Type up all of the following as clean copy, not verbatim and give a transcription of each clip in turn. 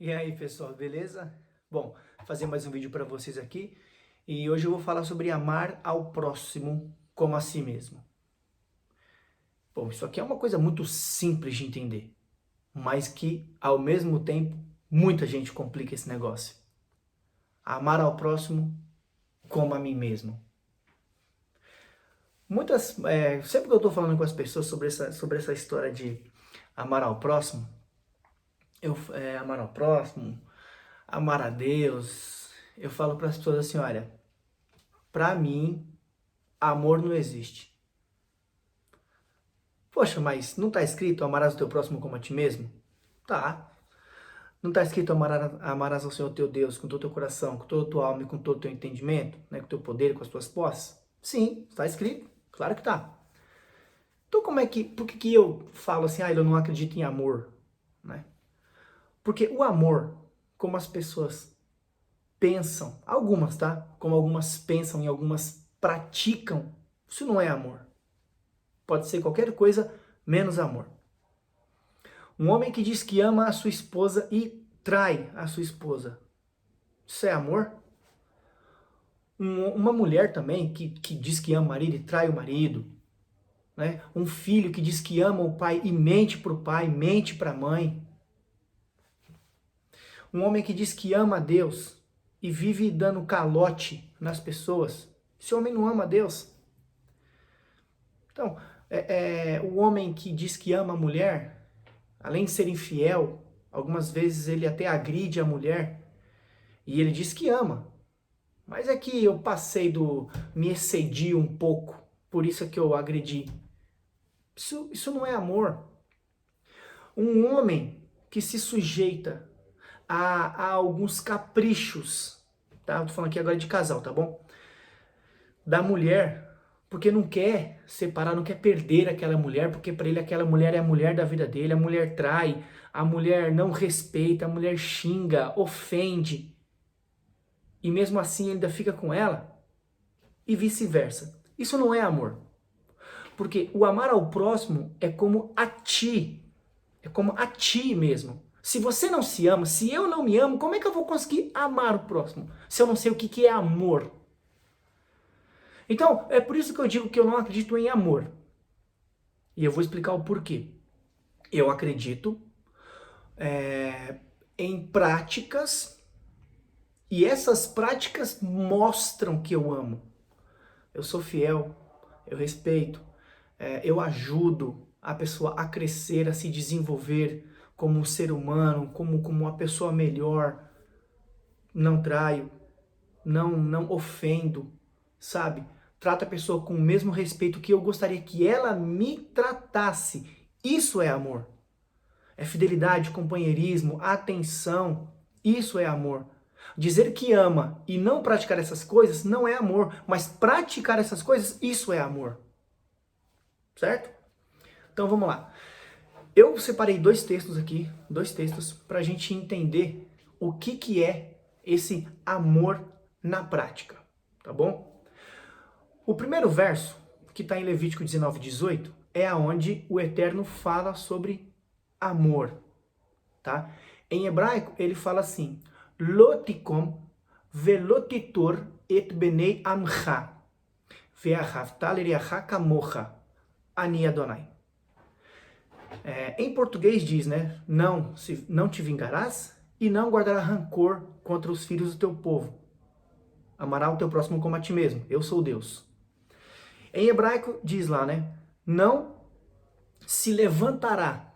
E aí, pessoal, beleza? Bom, fazer mais um vídeo para vocês aqui e hoje eu vou falar sobre amar ao próximo como a si mesmo. Bom, isso aqui é uma coisa muito simples de entender, mas que ao mesmo tempo muita gente complica esse negócio. Amar ao próximo como a mim mesmo. Sempre que eu estou falando com as pessoas sobre essa história de amar ao próximo, amar ao próximo, amar a Deus, eu falo para as pessoas assim, olha, para mim amor não existe. Poxa, mas não está escrito amarás o teu próximo como a ti mesmo? Tá. Não está escrito amarás ao Senhor teu Deus com todo o teu coração, com toda a tua alma e com todo o teu entendimento, né, com o teu poder, com as tuas posses? Sim, está escrito. Claro que tá. Então por que eu falo assim, eu não acredito em amor, né? Porque o amor, como as pessoas pensam, algumas, tá? Como algumas pensam e algumas praticam, isso não é amor. Pode ser qualquer coisa menos amor. Um homem que diz que ama a sua esposa e trai a sua esposa. Isso é amor? Uma mulher também que diz que ama o marido e trai o marido. Né? Um filho que diz que ama o pai e mente para o pai, mente para a mãe. Um homem que diz que ama a Deus e vive dando calote nas pessoas. Esse homem não ama a Deus. Então, o homem que diz que ama a mulher, além de ser infiel, algumas vezes ele até agride a mulher e ele diz que ama. Mas é que eu me excedi um pouco, por isso é que eu agredi. Isso não é amor. Um homem que se sujeita a alguns caprichos, tá? Eu tô falando aqui agora de casal, tá bom? Da mulher, porque não quer separar, não quer perder aquela mulher, porque para ele aquela mulher é a mulher da vida dele, a mulher trai, a mulher não respeita, a mulher xinga, ofende. E mesmo assim ele ainda fica com ela e vice-versa. Isso não é amor. Porque o amar ao próximo é como a ti. É como a ti mesmo. Se você não se ama, se eu não me amo, como é que eu vou conseguir amar o próximo? Se eu não sei o que é amor. Então, é por isso que eu digo que eu não acredito em amor. E eu vou explicar o porquê. Eu acredito em práticas e essas práticas mostram que eu amo. Eu sou fiel, eu respeito, eu ajudo a pessoa a crescer, a se desenvolver como um ser humano, como uma pessoa melhor. Não traio, não ofendo, sabe? Trato a pessoa com o mesmo respeito que eu gostaria que ela me tratasse. Isso é amor. É fidelidade, companheirismo, atenção. Isso é amor. Dizer que ama e não praticar essas coisas não é amor, mas praticar essas coisas, isso é amor. Certo? Então vamos lá. Eu separei dois textos para a gente entender o que é esse amor na prática, tá bom? O primeiro verso, que está em Levítico 19:18, é aonde o Eterno fala sobre amor, tá? Em hebraico ele fala assim: Lotikom velotitor et benei amcha ve'ahavta l'reacha kamocha ani Adonai. Em português diz, né? Não te vingarás e não guardará rancor contra os filhos do teu povo. Amará o teu próximo como a ti mesmo. Eu sou Deus. Em hebraico diz lá, né? Não se levantará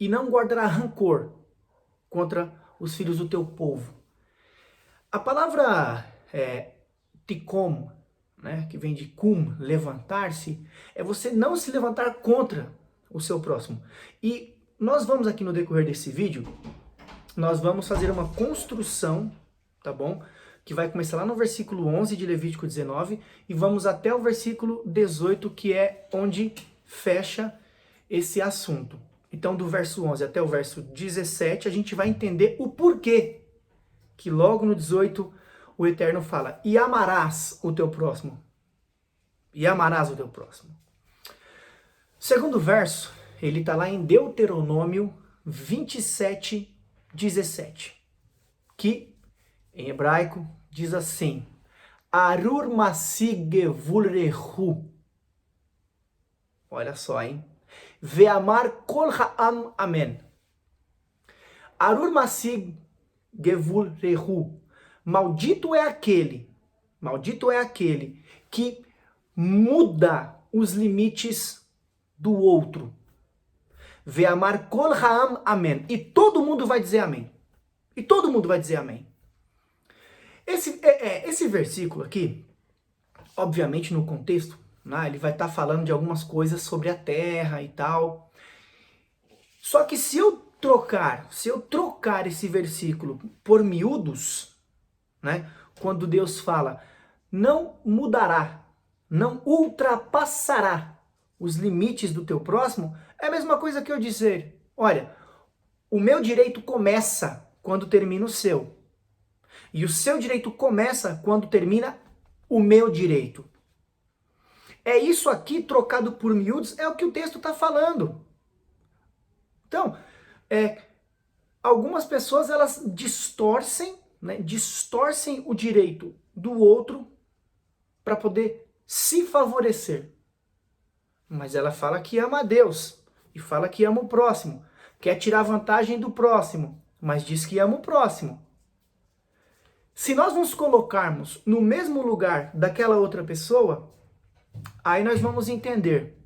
e não guardará rancor contra os filhos do teu povo. A palavra tikom, né, que vem de kum, levantar-se, é você não se levantar contra o seu próximo. E nós vamos aqui no decorrer desse vídeo, nós vamos fazer uma construção, tá bom? Que vai começar lá no versículo 11 de Levítico 19 e vamos até o versículo 18, que é onde fecha esse assunto. Então, do verso 11 até o verso 17, a gente vai entender o porquê que logo no 18 o Eterno fala: e amarás o teu próximo. E amarás o teu próximo. Segundo verso, ele está lá em Deuteronômio 27, 17, que em hebraico diz assim: Arur masig gevul rehu. Olha só, hein? Ve'amar kol ha'am amen. Arur masig gevul rehu. Maldito é aquele que muda os limites do outro. Ve'amar kol ha'am amen. E todo mundo vai dizer amém. E todo mundo vai dizer amém. Esse versículo aqui, obviamente no contexto, né, ele vai estar falando de algumas coisas sobre a terra e tal. Só que se eu trocar esse versículo por miúdos, né, quando Deus fala, não mudará, não ultrapassará os limites do teu próximo, é a mesma coisa que eu dizer, olha, o meu direito começa quando termina o seu. E o seu direito começa quando termina o meu direito. É isso aqui trocado por miúdos, é o que o texto está falando. Então, algumas pessoas elas distorcem o direito do outro para poder se favorecer. Mas ela fala que ama a Deus e fala que ama o próximo, quer tirar vantagem do próximo, mas diz que ama o próximo. Se nós nos colocarmos no mesmo lugar daquela outra pessoa, aí nós vamos entender.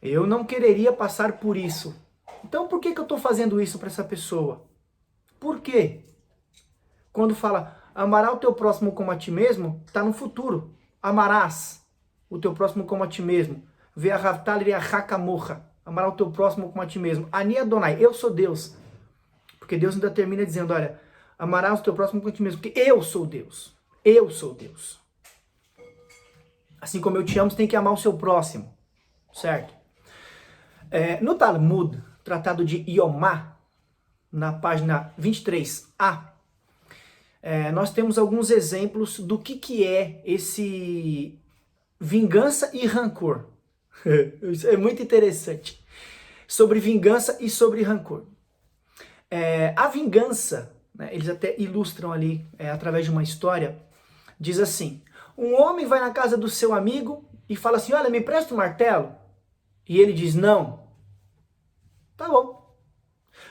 Eu não quereria passar por isso. Então por que eu estou fazendo isso para essa pessoa? Por quê? Quando fala, amará o teu próximo como a ti mesmo, está no futuro. Amarás o teu próximo como a ti mesmo. Amará o teu próximo como a ti mesmo. Ani Adonai, eu sou Deus. Porque Deus ainda termina dizendo, olha, amarás o teu próximo como a ti mesmo, porque eu sou Deus. Eu sou Deus. Assim como eu te amo, você tem que amar o seu próximo. Certo? No Talmud, tratado de Yomá, na página 23a, nós temos alguns exemplos do que é esse vingança e rancor. Isso é muito interessante. Sobre vingança e sobre rancor. A vingança, né, eles até ilustram ali, através de uma história, diz assim, um homem vai na casa do seu amigo e fala assim, olha, me empresta um martelo? E ele diz, não. Tá bom.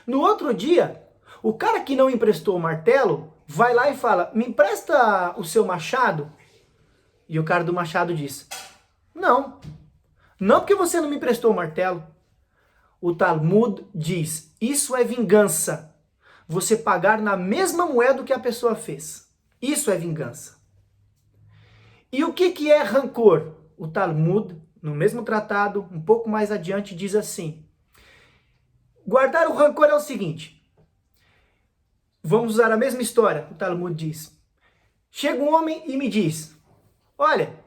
No outro dia, o cara que não emprestou o martelo, vai lá e fala, me empresta o seu machado? E o cara do machado diz, não. Não porque você não me emprestou o martelo. O Talmud diz, isso é vingança. Você pagar na mesma moeda que a pessoa fez. Isso é vingança. E o que é rancor? O Talmud, no mesmo tratado, um pouco mais adiante, diz assim, guardar o rancor é o seguinte, vamos usar a mesma história, o Talmud diz, chega um homem e me diz, olha,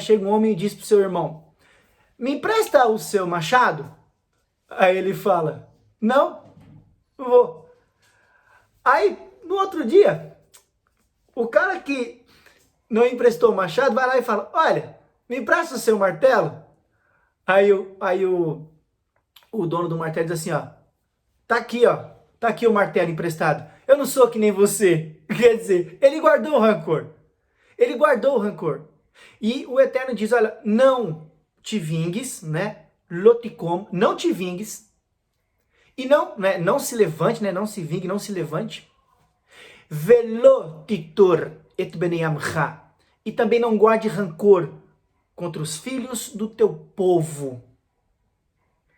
chega um homem e diz para o seu irmão, me empresta o seu machado? Aí ele fala, não vou. Aí, no outro dia, o cara que não emprestou o machado vai lá e fala, olha, me empresta o seu martelo? Aí o dono do martelo diz assim, tá aqui o martelo emprestado. Eu não sou que nem você. Quer dizer, ele guardou o rancor. Ele guardou o rancor. E o Eterno diz, olha, não te vingues, loticom, não te vingues, e não se levante, não se vingue, não se levante, velotitor et beneamcha, e também não guarde rancor contra os filhos do teu povo.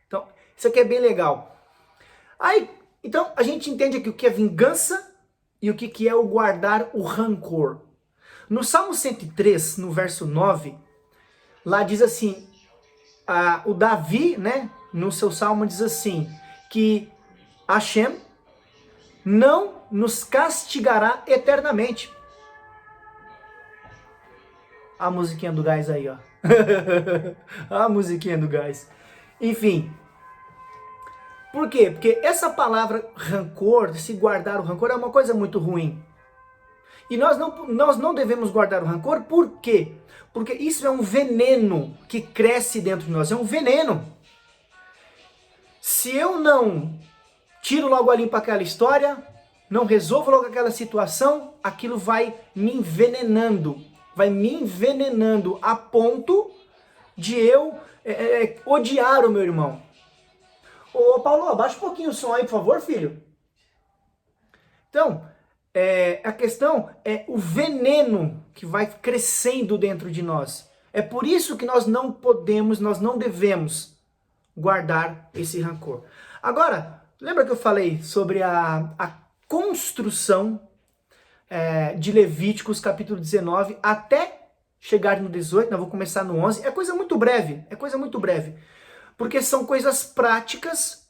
Então, isso aqui é bem legal. Aí, então, a gente entende aqui o que é vingança e o que é o guardar o rancor. No Salmo 103, no verso 9, lá diz assim, o Davi, no seu salmo diz assim, que Hashem não nos castigará eternamente. A musiquinha do gás aí, ó. A musiquinha do gás. Enfim. Por quê? Porque essa palavra rancor, se guardar o rancor, é uma coisa muito ruim. E nós não devemos guardar o rancor, por quê? Porque isso é um veneno que cresce dentro de nós, é um veneno. Se eu não tiro logo a limpo aquela história, não resolvo logo aquela situação, aquilo vai me envenenando a ponto de eu odiar o meu irmão. Ô Paulo, abaixa um pouquinho o som aí, por favor, filho. Então, a questão é o veneno que vai crescendo dentro de nós. É por isso que nós não podemos, nós não devemos guardar esse rancor. Agora, lembra que eu falei sobre a construção de Levíticos capítulo 19 até chegar no 18, nós vamos começar no 11, é coisa muito breve, porque são coisas práticas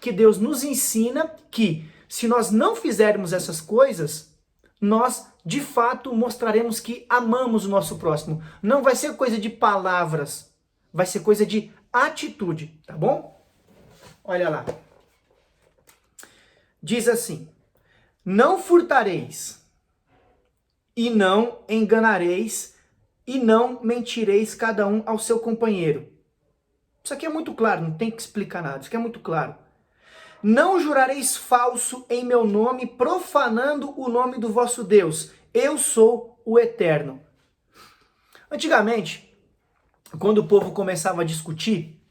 que Deus nos ensina que se nós não fizermos essas coisas, nós de fato mostraremos que amamos o nosso próximo. Não vai ser coisa de palavras, vai ser coisa de atitude, tá bom? Olha lá. Diz assim: não furtareis, e não enganareis, e não mentireis cada um ao seu companheiro. Isso aqui é muito claro, não tem que explicar nada, isso aqui é muito claro. Não jurareis falso em meu nome, profanando o nome do vosso Deus. Eu sou o Eterno. Antigamente, quando o povo começava a discutir,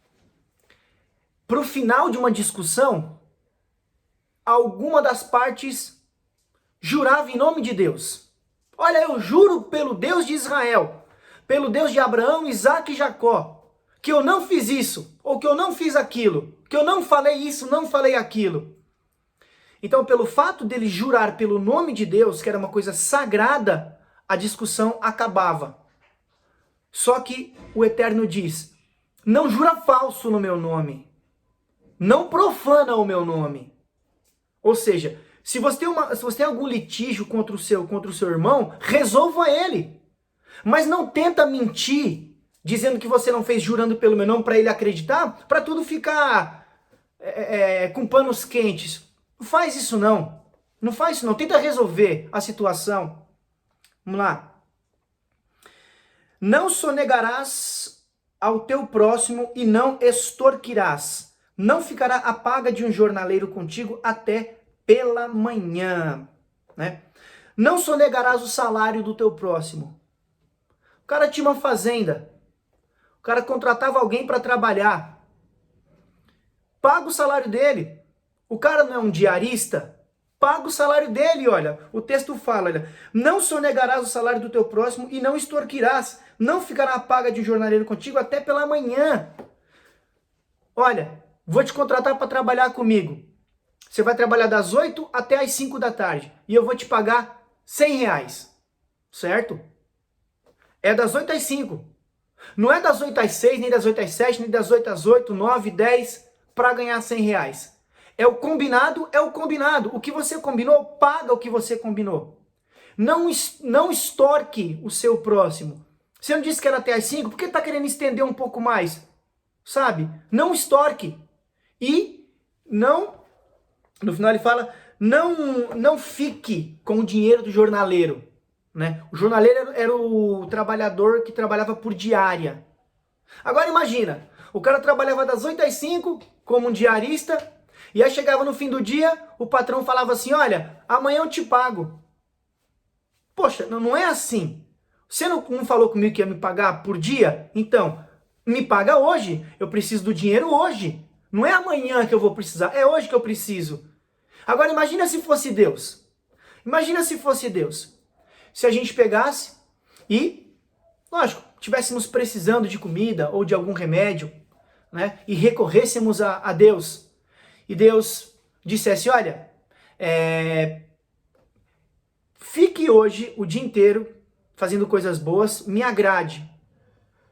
pro final de uma discussão, alguma das partes jurava em nome de Deus. Olha, eu juro pelo Deus de Israel, pelo Deus de Abraão, Isaque e Jacó, que eu não fiz isso, ou que eu não fiz aquilo, que eu não falei isso, não falei aquilo. Então, pelo fato dele jurar pelo nome de Deus, que era uma coisa sagrada, a discussão acabava. Só que o Eterno diz: não jura falso no meu nome, não profana o meu nome. Ou seja, se você tem algum litígio contra o seu irmão, resolva ele. Mas não tenta mentir, dizendo que você não fez jurando pelo meu nome para ele acreditar, para tudo ficar com panos quentes. Não faz isso não. Não faz isso não. Tenta resolver a situação. Vamos lá. Não sonegarás ao teu próximo e não extorquirás. Não ficará a paga de um jornaleiro contigo até pela manhã, né? Não sonegarás o salário do teu próximo. O cara tinha uma fazenda. O cara contratava alguém para trabalhar. Paga o salário dele. O cara não é um diarista? Paga o salário dele, olha. O texto fala, olha. Não sonegarás o salário do teu próximo e não extorquirás. Não ficará a paga de um jornaleiro contigo até pela manhã. Olha, vou te contratar para trabalhar comigo. Você vai trabalhar das 8 até as 5 da tarde. E eu vou te pagar R$100. Certo? É das 8 às 5. Não é das 8 às 6, nem das 8 às 7, nem das 8 às 8, 9, 10, para ganhar R$100. É o combinado, é o combinado. O que você combinou, paga o que você combinou. Não extorque o seu próximo. Você não disse que era até às 5, por que está querendo estender um pouco mais? Sabe? Não extorque. E não... No final ele fala, não fique com o dinheiro do jornaleiro. Né? O jornaleiro era o trabalhador que trabalhava por diária. Agora imagina, o cara trabalhava das 8 às 5 como um diarista, e aí chegava no fim do dia, o patrão falava assim, olha, amanhã eu te pago. Poxa, não é assim. Você não falou comigo que ia me pagar por dia? Então, me paga hoje, eu preciso do dinheiro hoje. Não é amanhã que eu vou precisar, é hoje que eu preciso. Agora imagina se fosse Deus. Imagina se fosse Deus. Se a gente pegasse e, lógico, tivéssemos precisando de comida ou de algum remédio, né? E recorrêssemos a Deus. E Deus dissesse, olha, fique hoje o dia inteiro fazendo coisas boas, me agrade.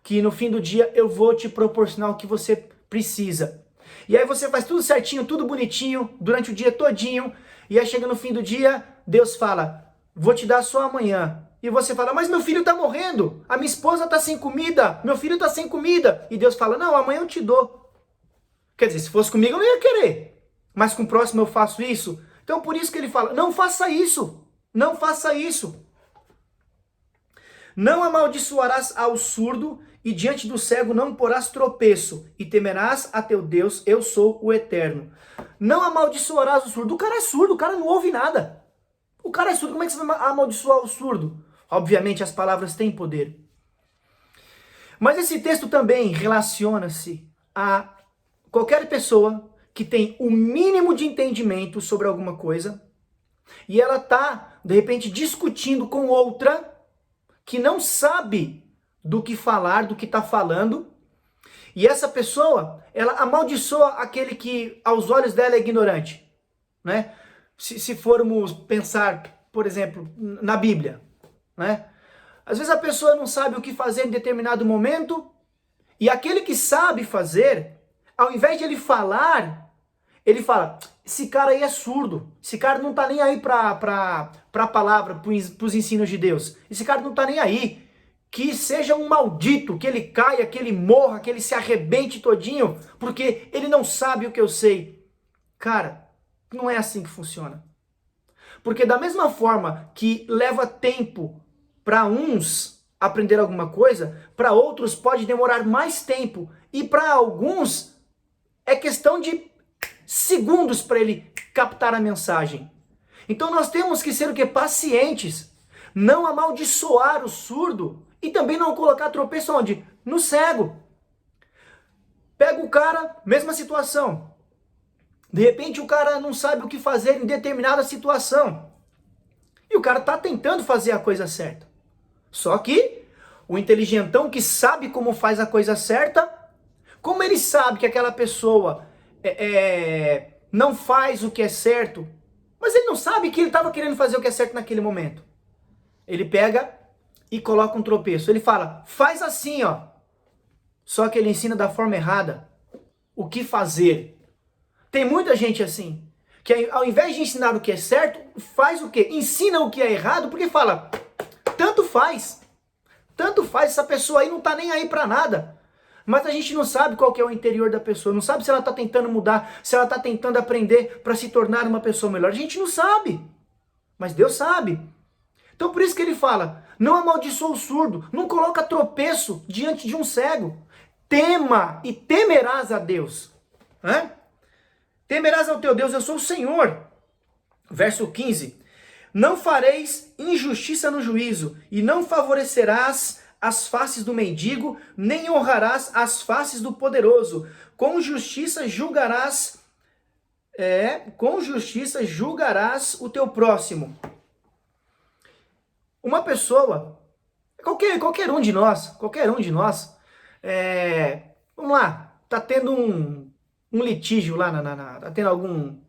Que no fim do dia eu vou te proporcionar o que você precisa. E aí você faz tudo certinho, tudo bonitinho, durante o dia todinho, e aí chega no fim do dia, Deus fala, vou te dar só amanhã. E você fala, mas meu filho está morrendo, a minha esposa está sem comida, meu filho está sem comida. E Deus fala, não, amanhã eu te dou. Quer dizer, se fosse comigo eu não ia querer, mas com o próximo eu faço isso. Então por isso que ele fala, não faça isso, não faça isso. Não amaldiçoarás ao surdo e diante do cego não porás tropeço, e temerás a teu Deus, eu sou o Eterno. Não amaldiçoarás o surdo. O cara é surdo, o cara não ouve nada. O cara é surdo, como é que você vai amaldiçoar o surdo? Obviamente as palavras têm poder. Mas esse texto também relaciona-se a qualquer pessoa que tem o mínimo de entendimento sobre alguma coisa e ela está, de repente, discutindo com outra que não sabe do que falar, do que está falando, e essa pessoa, ela amaldiçoa aquele que aos olhos dela é ignorante, né? Se formos pensar, por exemplo, na Bíblia, né? Às vezes a pessoa não sabe o que fazer em determinado momento, e aquele que sabe fazer, ao invés de ele falar, ele fala, esse cara aí é surdo, esse cara não tá nem aí pra palavra, pros ensinos de Deus, esse cara não tá nem aí, que seja um maldito, que ele caia, que ele morra, que ele se arrebente todinho, porque ele não sabe o que eu sei. Cara, não é assim que funciona. Porque da mesma forma que leva tempo para uns aprender alguma coisa, para outros pode demorar mais tempo. E para alguns é questão de segundos para ele captar a mensagem. Então nós temos que ser o quê? Pacientes. Não amaldiçoar o surdo e também não colocar tropeço onde? No cego. Pega o cara, mesma situação. De repente o cara não sabe o que fazer em determinada situação. E o cara está tentando fazer a coisa certa. Só que o inteligentão que sabe como faz a coisa certa, como ele sabe que aquela pessoa não faz o que é certo, mas ele não sabe que ele estava querendo fazer o que é certo naquele momento. Ele pega e coloca um tropeço. Ele fala, faz assim, ó. Só que ele ensina da forma errada o que fazer. Tem muita gente assim, que ao invés de ensinar o que é certo, faz o quê? Ensina o que é errado, porque fala, tanto faz, essa pessoa aí não tá nem aí pra nada. Mas a gente não sabe qual que é o interior da pessoa, não sabe se ela tá tentando mudar, se ela tá tentando aprender para se tornar uma pessoa melhor. A gente não sabe, mas Deus sabe. Então por isso que ele fala, não amaldiçoa o surdo, não coloca tropeço diante de um cego. Tema e temerás a Deus. Temerás ao teu Deus, eu sou o Senhor. Verso 15. Não fareis injustiça no juízo, e não favorecerás as faces do mendigo, nem honrarás as faces do poderoso. Com justiça julgarás o teu próximo. Uma pessoa, qualquer um de nós, vamos lá, tá tendo um litígio lá, tá tendo algum...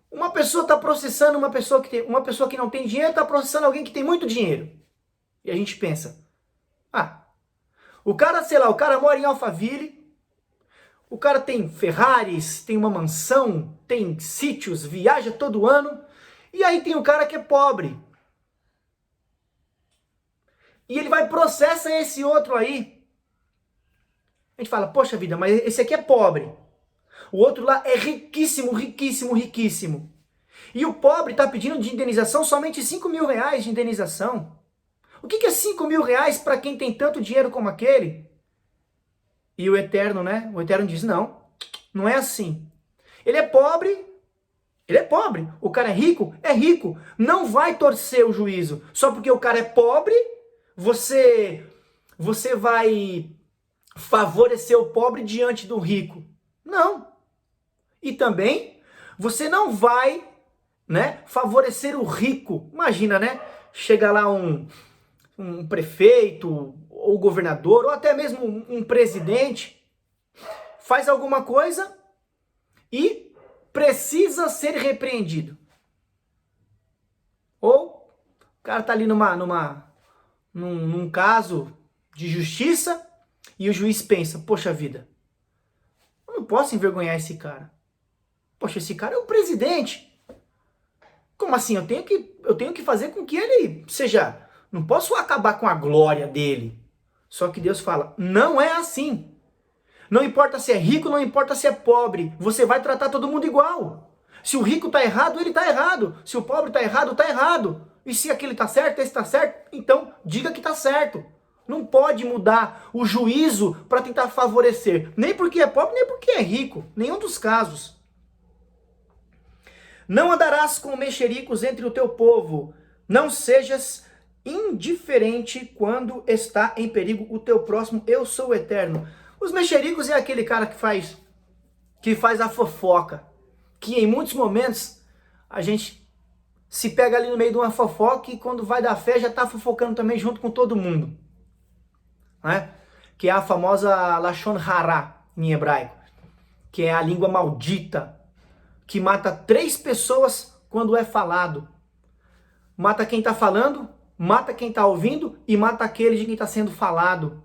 Uma pessoa está processando uma pessoa que não tem dinheiro, está processando alguém que tem muito dinheiro. E a gente pensa, o cara, sei lá, o cara mora em Alphaville, o cara tem Ferraris, tem uma mansão, tem sítios, viaja todo ano, e aí tem o cara que é pobre. E ele vai processar esse outro aí. A gente fala, poxa vida, mas esse aqui é pobre. O outro lá é riquíssimo, riquíssimo, riquíssimo. E o pobre está pedindo de indenização somente 5 mil reais de indenização. O que é 5 mil reais para quem tem tanto dinheiro como aquele? E o Eterno, né? O Eterno diz, não, não é assim. Ele é pobre. O cara é rico. Não vai torcer o juízo. Só porque o cara é pobre, você vai favorecer o pobre diante do rico. Não. E também, você não vai, favorecer o rico. Imagina, chega lá um prefeito, ou governador, ou até mesmo um presidente, faz alguma coisa e precisa ser repreendido. Ou o cara tá ali num caso de justiça e o juiz pensa, poxa vida, eu não posso envergonhar esse cara. Poxa, esse cara é o presidente. Como assim? Eu tenho que fazer com que ele seja... Não posso acabar com a glória dele. Só que Deus fala, não é assim. Não importa se é rico, não importa se é pobre. Você vai tratar todo mundo igual. Se o rico está errado, ele está errado. Se o pobre está errado, está errado. E se aquele está certo, esse está certo, então diga que está certo. Não pode mudar o juízo para tentar favorecer. Nem porque é pobre, nem porque é rico. Nenhum dos casos. Não andarás com mexericos entre o teu povo. Não sejas indiferente quando está em perigo o teu próximo. Eu sou o Eterno. Os mexericos é aquele cara que faz a fofoca. Que em muitos momentos a gente se pega ali no meio de uma fofoca e quando vai dar fé já está fofocando também junto com todo mundo. Né? Que é a famosa Lashon Hara em hebraico. Que é a língua maldita. Que mata 3 pessoas quando é falado. Mata quem está falando, mata quem está ouvindo e mata aquele de quem está sendo falado.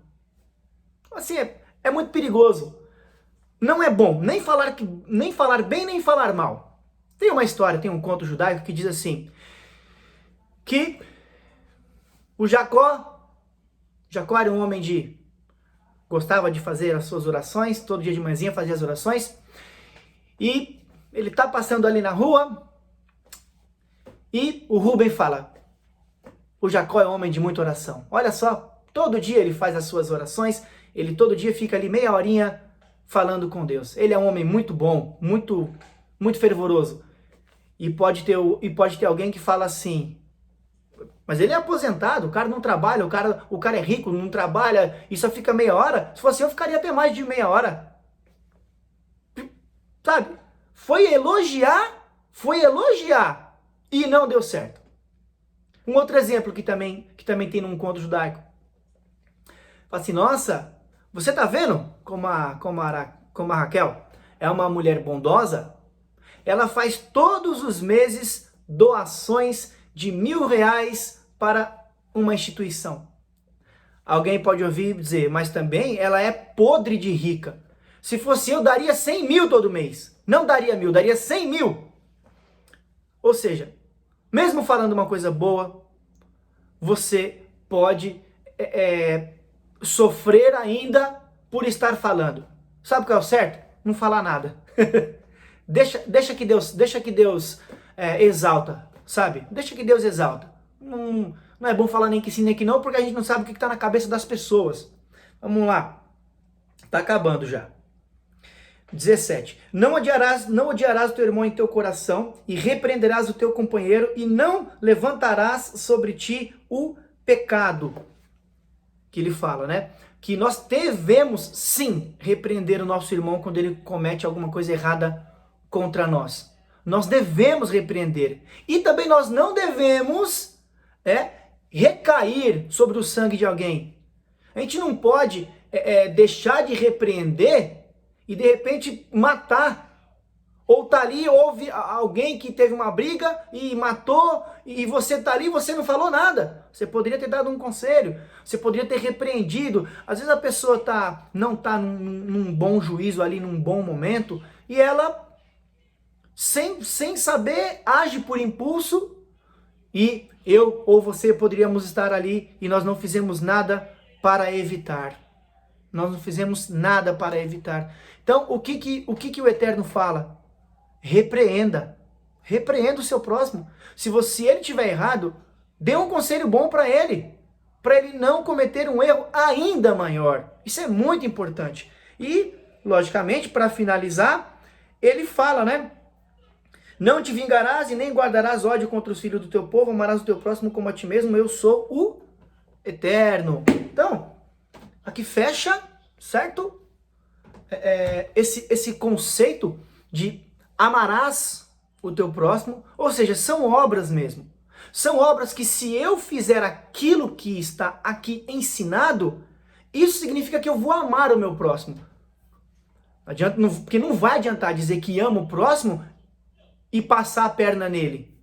Assim, é muito perigoso. Não é bom nem falar bem, nem falar mal. Tem uma história, tem um conto judaico que diz assim, que o Jacó era um homem gostava de fazer as suas orações, todo dia de manhãzinha fazia as orações, e ele está passando ali na rua, e o Rubem fala, o Jacó é um homem de muita oração. Olha só, todo dia ele faz as suas orações, ele todo dia fica ali meia horinha falando com Deus. Ele é um homem muito bom, muito, muito fervoroso. E pode ter alguém que fala assim, mas ele é aposentado, o cara não trabalha, o cara é rico, não trabalha e só fica meia hora. Se fosse eu, ficaria até mais de meia hora. Sabe? Foi elogiar e não deu certo. Um outro exemplo que também tem num conto judaico. Fala assim, nossa, você tá vendo como a Raquel é uma mulher bondosa? Ela faz todos os meses doações de R$1.000 para uma instituição. Alguém pode ouvir e dizer, mas também ela é podre de rica. Se fosse eu, daria 100 mil todo mês. Não daria 1.000, daria 100 mil. Ou seja, mesmo falando uma coisa boa, você pode sofrer ainda por estar falando. Sabe o que é o certo? Não falar nada. deixa que Deus exalta, sabe? Deixa que Deus exalta. Não é bom falar nem que sim nem que não, porque a gente não sabe o que está na cabeça das pessoas. Vamos lá. Está acabando já. 17. Não odiarás o teu irmão em teu coração, e repreenderás o teu companheiro, e não levantarás sobre ti o pecado. Que ele fala, né? Que nós devemos, sim, repreender o nosso irmão quando ele comete alguma coisa errada contra nós. Nós devemos repreender. E também nós não devemos recair sobre o sangue de alguém. A gente não pode deixar de repreender e de repente matar. Ou tá ali, houve alguém que teve uma briga e matou, e você tá ali e você não falou nada. Você poderia ter dado um conselho, você poderia ter repreendido. Às vezes a pessoa não tá num bom juízo ali, num bom momento, e ela, sem saber, age por impulso, e eu ou você poderíamos estar ali e nós não fizemos nada para evitar. Nós não fizemos nada para evitar. Então, o que o Eterno fala? Repreenda o seu próximo. Se ele estiver errado, dê um conselho bom para ele não cometer um erro ainda maior. Isso é muito importante. E, logicamente, para finalizar, ele fala, né? Não te vingarás e nem guardarás ódio contra os filhos do teu povo, amarás o teu próximo como a ti mesmo, eu sou o Eterno. Então, aqui fecha, certo? Esse conceito de amarás o teu próximo, ou seja, são obras mesmo. São obras que se eu fizer aquilo que está aqui ensinado, isso significa que eu vou amar o meu próximo. Porque não vai adiantar dizer que amo o próximo e passar a perna nele,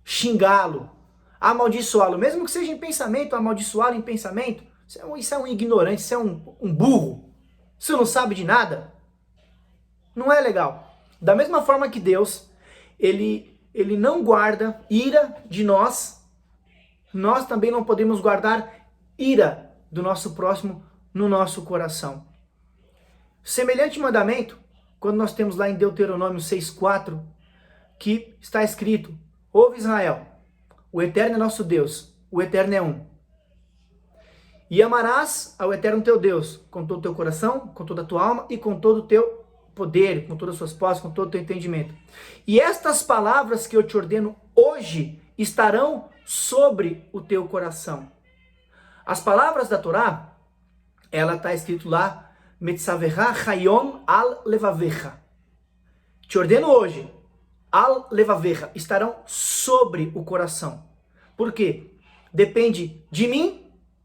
xingá-lo, amaldiçoá-lo, mesmo que seja em pensamento, amaldiçoá-lo em pensamento. Isso é um ignorante, isso é um burro. Isso não sabe de nada. Não é legal. Da mesma forma que Deus, ele não guarda ira de nós, nós também não podemos guardar ira do nosso próximo no nosso coração. Semelhante mandamento, quando nós temos lá em Deuteronômio 6,4, que está escrito, ouve Israel, o Eterno é nosso Deus, o Eterno é um. E amarás ao eterno teu Deus com todo o teu coração, com toda a tua alma e com todo o teu poder, com todas as suas posses, com todo o teu entendimento. E estas palavras que eu te ordeno hoje estarão sobre o teu coração. As palavras da Torá, ela está escrito lá, Metzavecha Hayom al Levavecha. Te ordeno hoje, al Levavecha, estarão sobre o coração. Por quê? Depende de mim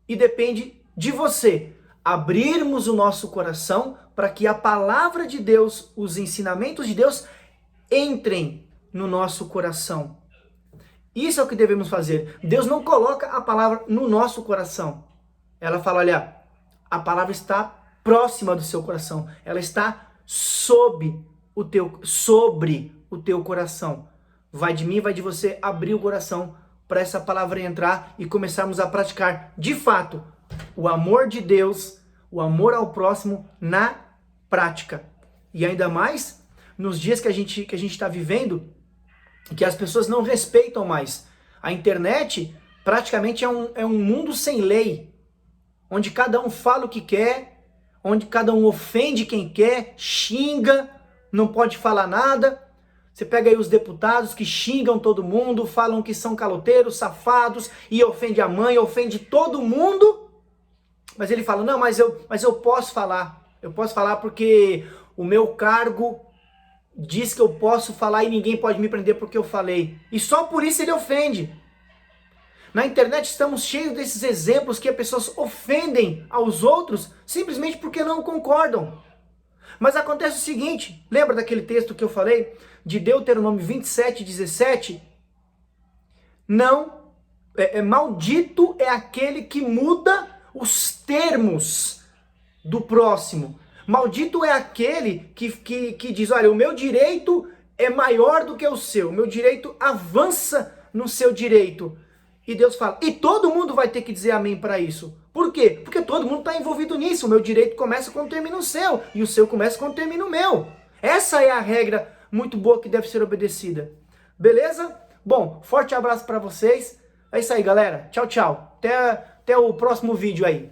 e depende de você abrirmos o nosso coração para que a palavra de Deus, os ensinamentos de Deus entrem no nosso coração. Isso é o que devemos fazer. Deus não coloca a palavra no nosso coração. Ela fala, olha, a palavra está próxima do seu coração. Ela está sobre o teu coração. Vai de mim, vai de você abrir o coração para essa palavra entrar e começarmos a praticar, de fato, o amor de Deus, o amor ao próximo na prática. E ainda mais nos dias que a gente está vivendo, que as pessoas não respeitam mais. A internet praticamente é um mundo sem lei, onde cada um fala o que quer, onde cada um ofende quem quer, xinga, não pode falar nada. Você pega aí os deputados que xingam todo mundo, falam que são caloteiros, safados, e ofende a mãe, ofende todo mundo. Mas ele fala, não, mas eu posso falar. Eu posso falar porque o meu cargo diz que eu posso falar e ninguém pode me prender porque eu falei. E só por isso ele ofende. Na internet estamos cheios desses exemplos que as pessoas ofendem aos outros simplesmente porque não concordam. Mas acontece o seguinte, lembra daquele texto que eu falei? De Deuteronômio 27:17? Não, maldito é aquele que muda os termos do próximo. Maldito é aquele que diz, olha, o meu direito é maior do que o seu, o meu direito avança no seu direito. E Deus fala, e todo mundo vai ter que dizer amém para isso. Por quê? Porque todo mundo está envolvido nisso. O meu direito começa quando termina o seu, e o seu começa quando termina o meu. Essa é a regra muito boa que deve ser obedecida. Beleza? Bom, forte abraço para vocês. É isso aí, galera. Tchau, tchau. Até o próximo vídeo aí.